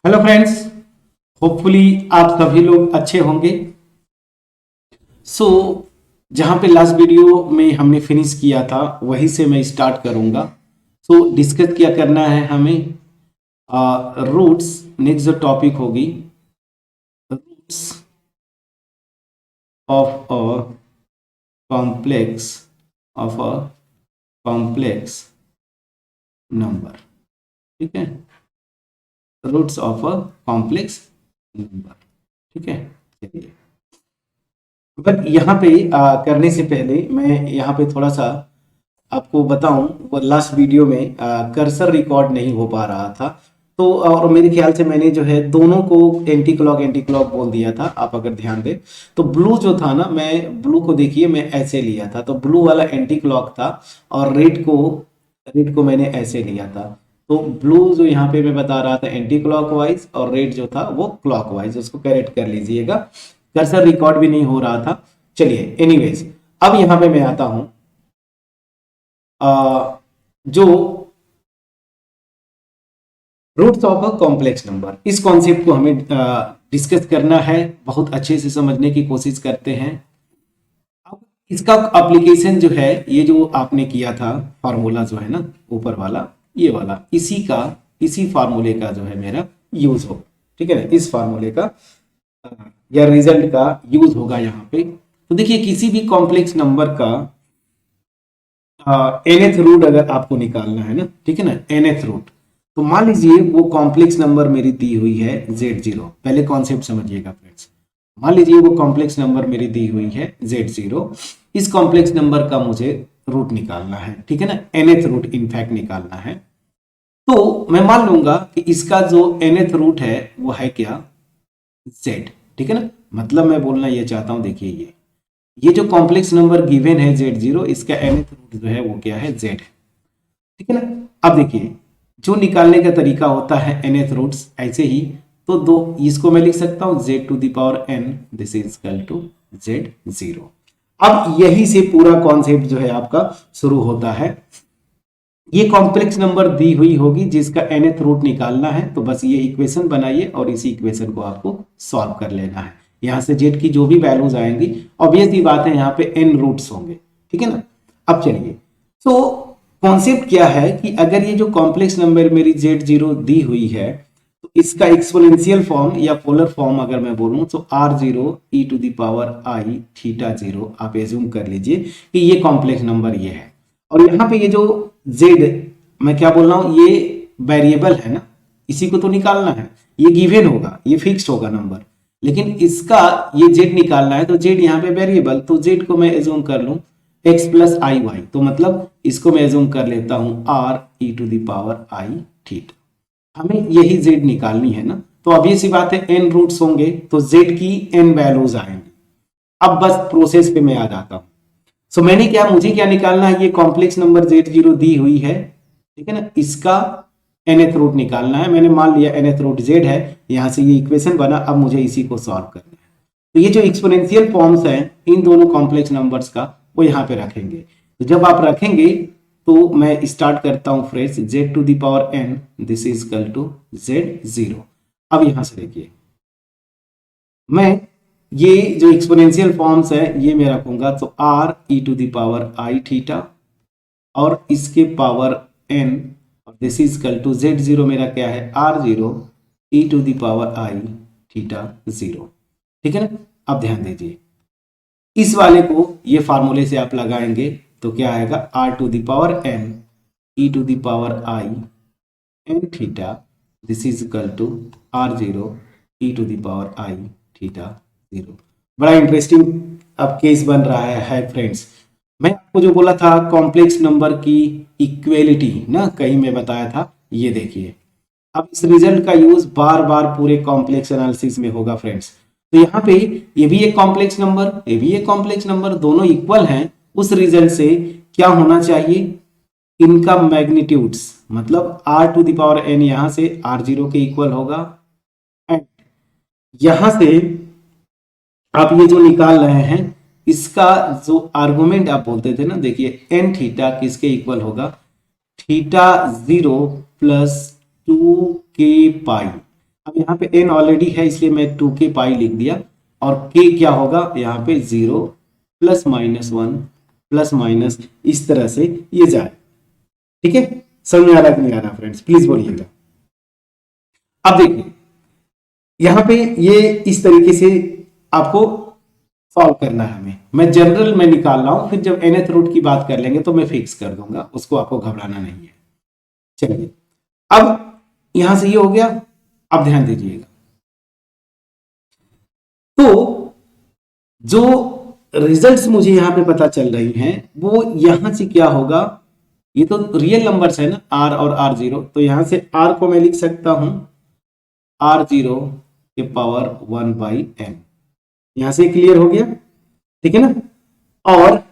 Hello friends. Hopefully आप सभी लोग अच्छे होंगे। सो जहाँ पे लास्ट वीडियो में हमने फिनिश किया था वहीं से मैं स्टार्ट करूँगा। सो डिस्कस क्या करना है हमें, रूट्स। नेक्स्ट जो टॉपिक होगी, roots of a complex of a complex number. ठीक है, roots of a complex number. ठीक है, चलिए। बट यहाँ पे करने से पहले मैं यहाँ पे थोड़ा सा आपको बताऊं, वो लास्ट वीडियो में कर्सर रिकॉर्ड नहीं हो पा रहा था। तो और मेरे ख्याल से मैंने जो है दोनों को एंटी क्लॉक बोल दिया था। आप अगर ध्यान दें तो ब्लू जो था ना, मैं ब्लू को देखिए मैं ऐसे लिया था, तो ब्लू वाला एंटी क्लॉक था। और रेड को मैंने ऐसे लिया था। तो ब्लू जो यहाँ पे मैं बता रहा था एंटी क्लॉकवाइज, और रेड जो था वो क्लॉकवाइज। उसको करेक्ट कर लीजिएगा, कर्सर रिकॉर्ड भी नहीं हो रहा था। चलिए, एनीवेज अब यहाँ पे मैं आता हूं। जो roots of a complex number, इस कॉन्सेप्ट को हमें डिस्कस करना है, बहुत अच्छे से समझने की कोशिश करते हैं। अब इसका एप्लीकेशन जो है, ये जो आपने किया था फार्मूला जो है ना ऊपर वाला, ये वाला, इसी फार्मूले का जो है मेरा यूज होगा। ठीक है ना, इस फार्मूले का अ, या रिजल्ट का यूज होगा यहाँ पे। तो देखिए, किसी भी कॉम्प्लेक्स नंबर का nth रूट अगर आपको निकालना है ना, ठीक है ना, nth रूट। तो मान लीजिए वो कॉम्प्लेक्स नंबर मेरी दी हुई है Z0। पहले कॉन्सेप्ट समझिएगा फ्रेंड्स। मान लीजिए वो कॉम्प्लेक्स नंबर मेरी दी हुई है Z0। इस कॉम्प्लेक्स नंबर का मुझे रूट निकालना है, ठीक है ना, nth रूट इनफैक्ट निकालना है। तो मैं मान लूंगा कि इसका जो nth रूट है वो है क्या, Z। ठीक है ना, मतलब मैं बोलना ये चाहता हूं, देखिए ये जो कॉम्प्लेक्स नंबर गिवन है Z0, इसका nth रूट जो है वो क्या है, Z है। ठीक है ना। अब देखिए, जो निकालने का तरीका होता है nth रूट्स ऐसे ही। तो दो, इसको मैं लिख सकता हूं Z⁴n, this is equal to Z0। अब यही से पूरा कॉन्सेप्ट जो है आपका शुरू होता है। ये कॉम्प्लेक्स नंबर दी हुई होगी जिसका nth रूट निकालना है, तो बस ये इक्वेशन बनाइए और इसी इक्वेशन को आपको सॉल्व कर लेना है। यहां से z की जो भी वैल्यूज आएंगी, ऑब्वियस ही बात है, यहाँ पे n रूट्स होंगे। ठीक है ना। अब चलिए, तो कॉन्सेप्ट क्या है कि अगर ये जो कॉम्प्लेक्स नंबर मेरी Z0 दी हुई है, तो इसका एक्सपोनेंशियल फॉर्म या पोलर फॉर्म अगर मैं बोलूं तो R0e⁻I आप एज्यूम कर लीजिए कि ये कॉम्प्लेक्स नंबर ये है। और यहाँ पे ये जो Z, मैं क्या बोल रहा हूं, ये वेरिएबल है ना, इसी को तो निकालना है। ये गिवन होगा, ये फिक्स्ड होगा नंबर, लेकिन इसका ये Z निकालना है। तो Z यहाँ पे वेरिएबल, तो Z को मैं एज्यूम कर लूं x+iy, तो मतलब इसको मैं एज्यूम कर लेता हूं Re⁻I। हमें यही Z निकालनी है ना, तो अभी सी बात है n रूट्स होंगे तो Z की n वैल्यूज आएंगी। अब बस प्रोसेस पे मैं आ जाता हूं। सो मुझे क्या निकालना है, ये कॉम्प्लेक्स नंबर Z0 दी हुई है, ठीक है ना, इसका nth रूट निकालना है। मैंने मान लिया nth रूट Z है, यहां से ये इक्वेशन बना। अब मुझे इसी को सॉल्व करना है। तो ये जो एक्सपोनेंशियल फॉर्म्स हैं इन दोनों कॉम्प्लेक्स नंबर्स का, वो यहाँ पे रखेंगे। तो जब आप रखेंगे तो मैं स्टार्ट करता हूं fresh, Z⁴n, this is equal to Z0। अब यहां से देखिए, मैं ये जो एक्सपोनेंशियल फॉर्म्स है ये मैं रखूंगा, तो Re⁻I और इसके पावर n, और this is equal to Z0 मेरा क्या है, R0e⁻I⁻0। ठीक है ना। अब ध्यान दीजिए, इस वाले को ये फार्मूले से आप लगाएंगे तो क्या आएगा, R⁻n⁻I this is equal to R0e⁻I⁻0। बड़ा इंटरेस्टिंग अब केस बन रहा है फ्रेंड्स। मैं आपको जो बोला था कॉम्प्लेक्स नंबर की इक्वेलिटी ना, कहीं मैं बताया था, ये देखिए। अब इस रिजल्ट का यूज बार बार पूरे कॉम्प्लेक्स एनालिसिस में होगा फ्रेंड्स। तो यहाँ पे ये भी एक कॉम्प्लेक्स नंबर, ये भी एक कॉम्प्लेक्स नंबर, दोनों इक्वल हैं। उस रिजल्ट से क्या होना चाहिए, इनका मैग्नीट्यूड्स, मतलब R⁴n यहां से R0 के इक्वल होगा। एंड यहां से आप ये जो निकाल रहे हैं, इसका जो आर्गुमेंट आप बोलते थे ना, देखिए n थीटा किसके इक्वल होगा, θ0 + 2k पाई। अब यहाँ पे n ऑलरेडी है इसलिए मैं 2k पाई लिख दिया, और k क्या होगा यहाँ पे 0 प्लस माइनस 1 प्लस माइनस इस तरह से ये जाए। ठीक है, समझ में आ रहा कि नहीं आ रहा फ्रेंड्स, प्लीज बोलिएगा। अब देखिए यहाँ पे ये इस तरीके से आपको सॉल्व करना है हमें, मैं जनरल में निकाल रहा हूं, फिर जब nth रूट की बात कर लेंगे तो मैं फिक्स कर दूंगा, उसको आपको घबराना नहीं है। चलिए अब यहां से ये हो गया। अब ध्यान दीजिएगा, तो जो रिजल्ट्स मुझे यहां पे पता चल रही हैं वो यहां से क्या होगा, ये तो रियल नंबर्स है ना r और r0, तो यहां से r को मैं लिख सकता हूं r0 के पावर 1/n। यहां से क्लियर हो गया, ठीक है ना। और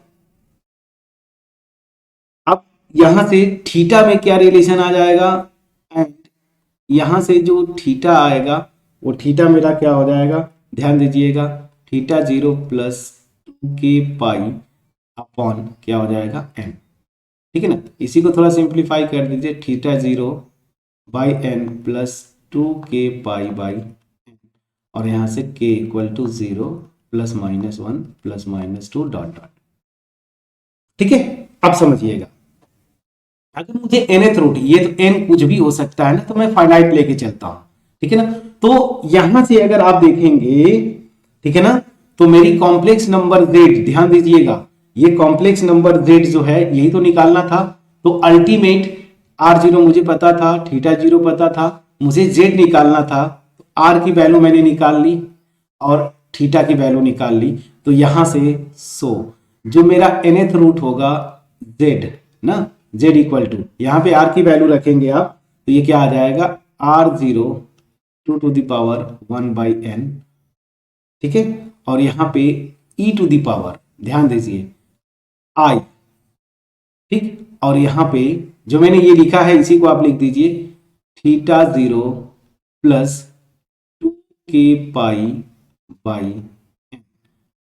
अब यहां से थीटा में क्या रिलेशन आ जाएगा, एंड यहां से जो थीटा आएगा वो थीटा मेरा क्या हो जाएगा, ध्यान दीजिएगा, theta 0 plus 2k pi upon क्या हो जाएगा n। ठीक है ना, इसी को थोड़ा सिंप्लीफाई कर दीजिए, theta 0/n plus 2k pi by n, और यहां से k equal to 0 plus minus 1 plus minus 2 dot dot. ठीक है, अब समझिएगा, अगर मुझे nth रूट, ये तो n कुछ भी हो सकता है ना, तो मैं फाइनाइट लेके चलता हूं, ठीक है ना। तो यहां से अगर आप देखेंगे, ठीक है ना, तो मेरी कॉम्प्लेक्स नंबर z, ध्यान दीजिएगा, ये कॉम्प्लेक्स नंबर z जो है यही तो निकालना था। तो अल्टीमेट r0 मुझे पता था, थीटा 0 पता था, मुझे z निकालना था, तो r की वैल्यू मैंने निकाल ली और थीटा की वैल्यू निकाल ली। तो यहां से जो मेरा nth रूट होगा z ना, z इक्वल टू, यहां पे r की वैल्यू रखेंगे आप, तो ये क्या आ जाएगा, r0 to the power 1/n। ठीक है, और यहां पे e टू द पावर, ध्यान दीजिए, i, ठीक, और यहां पे जो मैंने ये लिखा है इसी को आप लिख दीजिए, theta 0 plus 2k pi by n।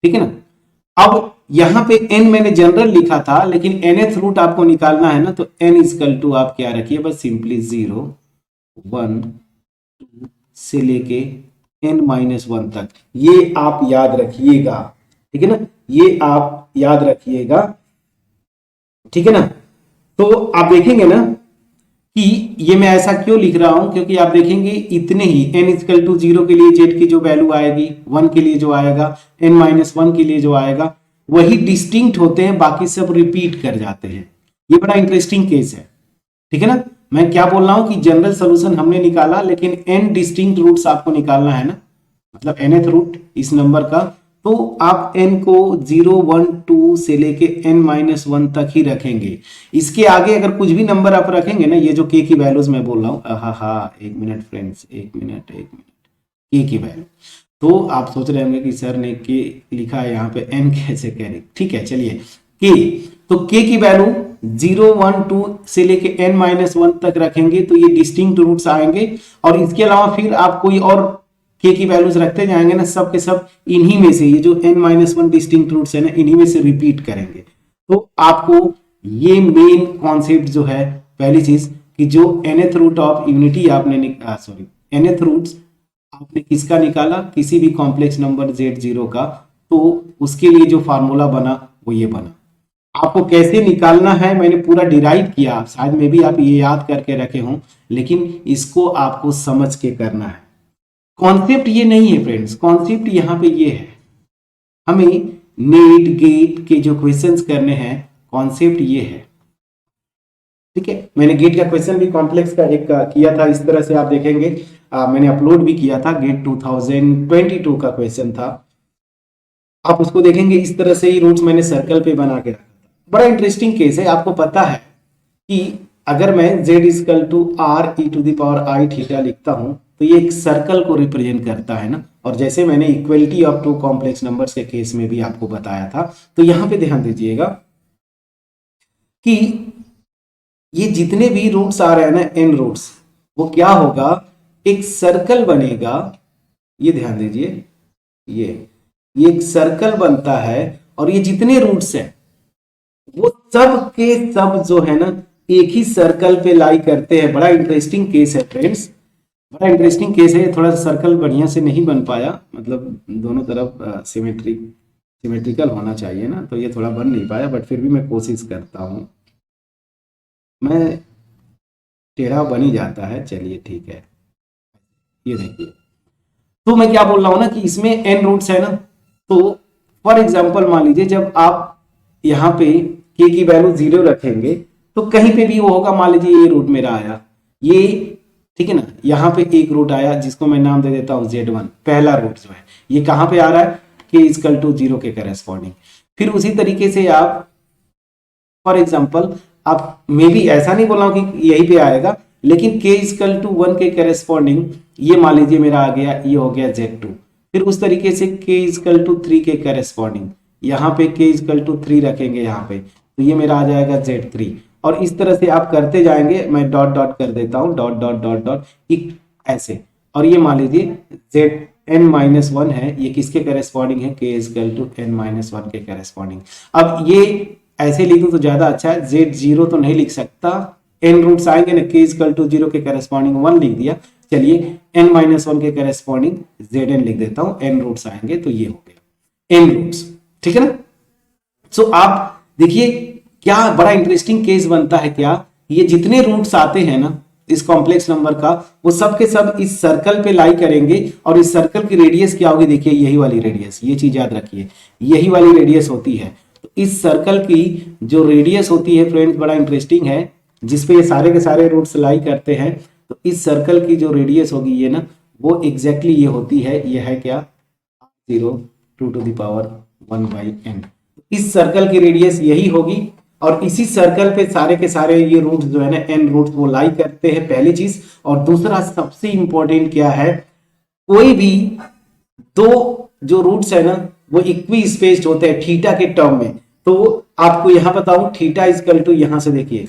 ठीक है ना। अब यहां पे n मैंने जनरल लिखा था, लेकिन nth रूट आपको निकालना है ना, तो n इक्वल टू आप क्या रखिए, बस सिंपली 0 1 2 से लेके n-1 तक, ये आप याद रखिएगा। ठीक है ना, ये आप याद रखिएगा, ठीक है ना। तो आप देखेंगे ना कि ये मैं ऐसा क्यों लिख रहा हूं, क्योंकि आप देखेंगे इतने ही n इक्वल टू 0 के लिए z की जो वैल्यू आएगी, 1 के लिए जो आएगा, n-1 के लिए जो आएगा, वही डिस्टिंक्ट होते हैं, बाकी सब रिपीट कर जाते हैं। ये बड़ा इंटरेस्टिंग केस है, ठीक है ना। मैं क्या बोल रहा हूं कि जनरल सोल्यूशन हमने निकाला, लेकिन n डिस्टिंक्ट रूट्स आपको निकालना है ना, मतलब nth रूट इस नंबर का, तो आप n को 0 1 2 से लेके n-1 तक ही रखेंगे। इसके आगे अगर कुछ भी नंबर आप रखेंगे ना, ये जो k की वैल्यूज मैं बोल रहा हूं, हा एक मिनट फ्रेंड्स, एक मिनट k की वैल्यू, तो आप सोच रहे होंगे कि सर ने k लिखा है यहाँ पे, n कैसे करें। ठीक है, चलिए k, तो k की वैल्यू 0 1 2 से लेके n-1 तक रखेंगे तो ये डिस्टिंक्ट रूट्स आएंगे, और इसके अलावा फिर आप कोई और k की वैल्यूज रखते जाएंगे ना, सब के सब इन्हीं में से, ये जो n-1 डिस्टिंक्ट रूट्स है ना, इन्हीं में से रिपीट करेंगे। तो आपको ये मेन कॉन्सेप्ट जो है, पहली चीज कि जो nth रूट ऑफ यूनिटी आपने nth रूट्स आपने किसका निकाला, किसी भी कॉम्प्लेक्स नंबर z0 का, तो उसके लिए जो फार्मूला बना वो ये बना। आपको कैसे निकालना है मैंने पूरा डिराइव किया, शायद में भी आप ये याद करके रखे हों, लेकिन इसको आपको समझ के करना है। कॉन्सेप्ट ये नहीं है फ्रेंड्स, कॉन्सेप्ट यहां पे ये है, हमें नेट गेट के जो क्वेश्चंस करने हैं, कॉन्सेप्ट ये है। ठीक है, मैंने गेट का क्वेश्चन भी कॉम्प्लेक्स का एक किया था, इस तरह से आप देखेंगे, मैंने अपलोड भी किया था, गेट 2022 का क्वेश्चन था, आप उसको देखेंगे, इस तरह से ही रूट्स मैंने सर्कल पे बना के रखा था। बड़ा इंटरेस्टिंग केस है, आपको पता है कि अगर मैं z equal to r e to the power i theta लिखता हूं, तो ये एक सर्कल को रिप्रेजेंट करता है ना, और जैसे मैंने equality of two complex numbers के केस में भी आपको बताया था, तो यहां पे ध्यान दीजिएगा कि ये जितने भी रूट्स आ रहे हैं ना, n रूट्स, वो क्या होगा, एक सर्कल बनेगा, ये ध्यान दीजिए, ये एक सर्कल बनता है, और ये जितने रूट्स हैं वो सब के सब जो है ना, एक ही सर्कल पे लाई करते हैं। बड़ा इंटरेस्टिंग केस है फ्रेंड्स, बड़ा इंटरेस्टिंग केस है, थोड़ा सा सर्कल बढ़िया से नहीं बन पाया, मतलब दोनों तरफ सिमेट्रिकल होना चाहिए ना, तो ये थोड़ा बन नहीं पाया, बट फिर भी मैं कोशिश करता हूँ। मैं टेढ़ा बन ही जाता है, चलिए ठीक है। ये देखिए, तो मैं क्या बोल रहा हूँ ना कि इसमें एन रूट्स है ना, तो फॉर एग्जाम्पल मान लीजिए जब आप यहाँ पे के की वैल्यू 0 रखेंगे तो कहीं पे भी वो होगा, मान लीजिए ये रूट मेरा आया, ये ठीक है ना, यहाँ पे एक रूट आया जिसको मैं नाम दे देता हूँ Z1, पहला रूट जो है ये कहाँ पे आ रहा है, के इक्वल टू 0 के करेस्पॉन्डिंग। फिर उसी तरीके से आप फॉर एग्जाम्पल, आप मे बी ऐसा नहीं बोल रहा हूं कि यही पे आएगा, लेकिन के इक्वल टू 1 के करेस्पॉन्डिंग ये मान लीजिए मेरा आ गया, ये हो गया Z2। फिर उस तरीके से के इक्वल टू 3 के करेस्पॉन्डिंग यहाँ पे के इक्वल टू 3 रखेंगे यहाँ पे, तो ये मेरा आ जाएगा Z3। और इस तरह से आप करते जाएंगे, मैं डॉट डॉट कर देता हूँ, डॉट डॉट डॉट डॉट ऐसे। और ये मान लीजिए Zn-1 है, ये किसके करेस्पॉन्डिंग है, के इक्वल टू n-1 के करेस्पॉन्डिंग। अब ये ऐसे लिखूं तो ज्यादा अच्छा है, Z0 तो नहीं लिख सकता, n रूट्स आएंगे ना, के इक्वल टू 0 के करेस्पॉन्डिंग 1 लिख दिया, चलिए n-1 के करेस्पॉन्डिंग Zn लिख देता हूं, n रूट्स आएंगे तो ये हो गया n रूट्स, ठीक है ना। सो आप देखिए क्या बड़ा इंटरेस्टिंग केस बनता है, क्या ये जितने रूट्स आते हैं ना इस कॉम्प्लेक्स नंबर का, वो सब के सब इस सर्कल पे लाई करेंगे, और इस सर्कल की रेडियस क्या होगी, देखिए यही वाली रेडियस, ये चीज याद रखिए, यही वाली रेडियस होती है। तो इस सर्कल की जो रेडियस होती है फ्रेंड्स, बड़ा इंटरेस्टिंग है, जिसपे ये सारे के सारे रूट्स लाई करते हैं, तो इस सर्कल की जो रेडियस होगी ये ना, वो एग्जैक्टली ये होती है, ये है क्या, 0 2 to the power 1/n। इस सर्कल की रेडियस यही होगी, और इसी सर्कल पे सारे के सारे ये रूट्स जो है ना, n रूट्स, वो लाई करते हैं, पहली चीज। और दूसरा सबसे इंपॉर्टेंट क्या है, कोई भी दो जो रूट्स है ना वो इक्वी स्पेस्ड होते हैं थीटा के टर्म में। तो आपको यहां बताऊं, थीटा इक्वल टू, यहां से देखिए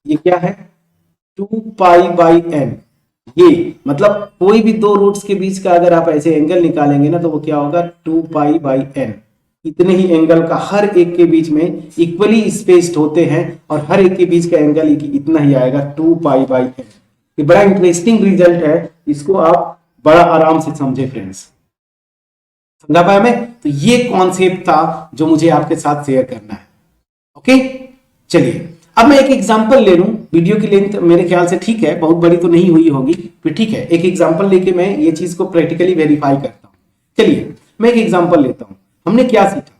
ये क्या है, 2π/n। ये मतलब कोई भी दो रूट्स के बीच का अगर आप ऐसे एंगल निकालेंगे ना, तो वो क्या होगा, 2π/n। इतने ही एंगल का हर एक के बीच में इक्वली स्पेस्ड होते हैं, और हर एक के बीच का एंगल इतना ही आएगा, 2π/n। ये बड़ा इंटरेस्टिंग रिजल्ट है, इसको आप बड़ा आराम से समझे फ्रेंड्स, समझा पाया मैं। तो ये कॉन्सेप्ट था जो मुझे आपके साथ शेयर करना है। ओके, चलिए अब मैं एक एग्जांपल ले लूं, वीडियो की लेंथ मेरे ख्याल से ठीक है, बहुत बड़ी तो नहीं हुई होगी, फिर ठीक है, एक एग्जांपल लेके मैं ये चीज को प्रैक्टिकली वेरीफाई करता हूं। चलिए मैं एक एग्जांपल लेता हूं, हमने क्या सीखा,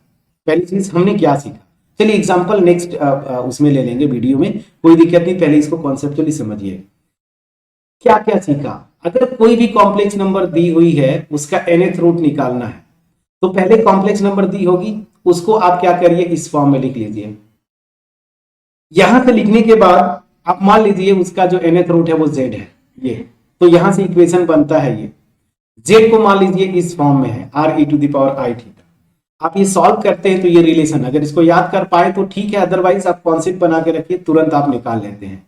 पहली चीज हमने क्या सीखा, चलिए एग्जांपल नेक्स्ट उसमें ले लेंगे वीडियो में, कोई दिक्कत नहीं, पहले इसको कॉन्सेप्चुअली समझिए क्या क्या सीखा। अगर कोई भी कॉम्प्लेक्स नंबर दी हुई है, उसका nth रूट निकालना है, तो पहले कॉम्प्लेक्स नंबर दी होगी, उसको आप क्या करिए, इस फॉर्म में लिख लीजिए। यहां से लिखने के बाद आप मान लीजिए उसका जो nth रूट है वो z है, ये तो यहां से इक्वेशन बनता है, ये z को मान लीजिए इस फॉर्म में है, r e⁻⁻i थीटा। आप ये सॉल्व करते हैं तो ये रिलेशन, अगर इसको याद कर पाए तो ठीक है, अदरवाइज आप कॉन्सेप्ट बना के रखिए, तुरंत आप निकाल लेते हैं।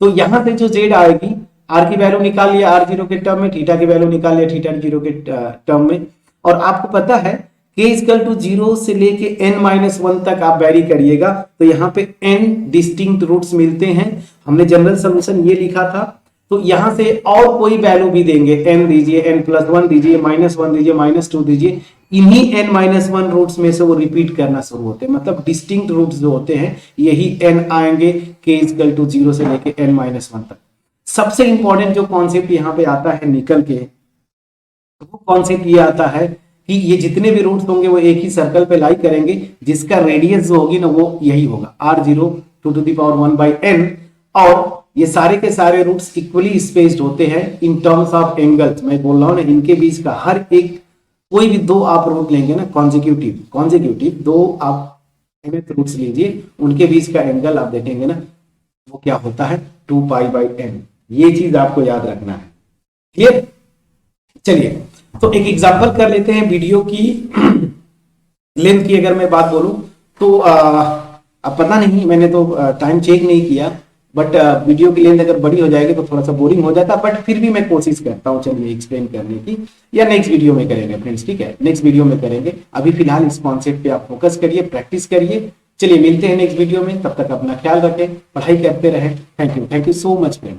तो यहां से जो z आएगी, r की वैल्यू निकाल लिया r0 के टर्म में, थीटा की वैल्यू निकाल लिया थीटा0 के टर्म में। और आपको पता है k इक्वल टू 0 से लेके n-1 तक आप वेरी करिएगा, तो यहाँ पे n डिस्टिंक्ट रूट्स मिलते हैं। हमने जनरल सोल्यूशन ये लिखा था, तो यहां से और कोई वैल्यू भी देंगे, n दीजिए, n+1 दीजिए, -1 दीजिए, -2 दीजिए, इन्हीं n-1 रूट्स में से वो रिपीट करना शुरू होते हैं, मतलब डिस्टिंक्ट रूट्स जो होते हैं यही n आएंगे, k इक्वल टू 0 से लेके n-1 तक। सबसे इंपॉर्टेंट जो कॉन्सेप्ट यहाँ पे आता है निकल के, वो कॉन्सेप्ट ये आता है कि ये जितने भी रूट्स होंगे वो एक ही सर्कल पे लाई करेंगे, जिसका रेडियस जो होगी ना वो यही होगा, r0 2 to the power 1/n। और ये सारे के सारे रूट्स इक्वली स्पेस्ड होते हैं इन टर्म्स ऑफ एंगल्स। मैं बोल रहा हूं ना, इनके बीच का हर एक, कोई भी दो आप रूट लेंगे ना, कॉन्जिक्यूटिव दो आप nth रूट्स लीजिए, उनके बीच का एंगल आप देखेंगे ना, वो क्या होता है, 2π/n। ये चीज आपको याद रखना है, क्लियर। चलिए तो एक एग्जांपल कर लेते हैं वीडियो की लेंथ की अगर मैं बात बोलूं तो अब पता नहीं, मैंने तो टाइम चेक नहीं किया, बट वीडियो की लेंथ अगर बड़ी हो जाएगी तो थोड़ा सा बोरिंग हो जाता, बट फिर भी मैं कोशिश करता हूं, चलिए एक्सप्लेन करने की, या नेक्स्ट वीडियो में करेंगे फ्रेंड्स, ठीक है, नेक्स्ट वीडियो में करेंगे। अभी फिलहाल इस कॉन्सेप्ट पे आप फोकस करिए, प्रैक्टिस करिए। चलिए मिलते हैं नेक्स्ट वीडियो में, तब तक अपना ख्याल रखें, पढ़ाई करते रहें। Thank you so much friends.